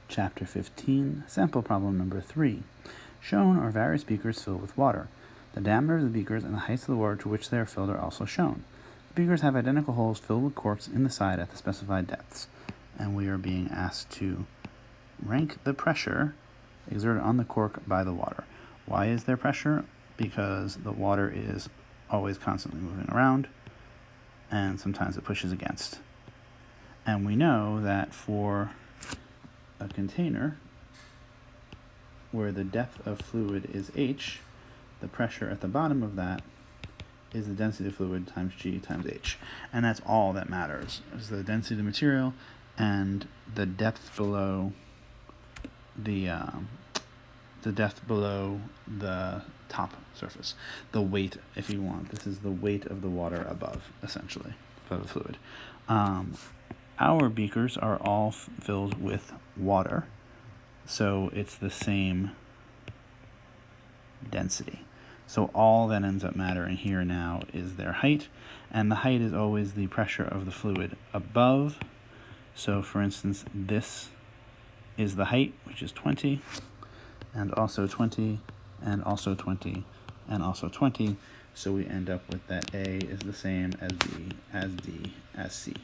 Chapter 15, Sample Problem Number 3. Shown are various beakers filled with water. The diameter of the beakers and the heights of the water to which they are filled are also shown. The beakers have identical holes filled with corks in the side at the specified depths. And we are being asked to rank the pressure exerted on the cork by the water. Why is there pressure? Because the water is always constantly moving around, and sometimes it pushes against. And we know that for a container where the depth of fluid is h, the pressure at the bottom of that is the density of fluid times g times h. And that's all that matters, is the density of the material and the depth below the top surface. The weight, if you want. This is the weight of the water above, essentially, above the fluid. Our beakers are all filled with water, so it's the same density. So all that ends up mattering here now is their height, and the height is always the pressure of the fluid above. So for instance, this is the height, which is 20, and also 20, and also 20, and also 20. So we end up with that A is the same as B, as D, as C.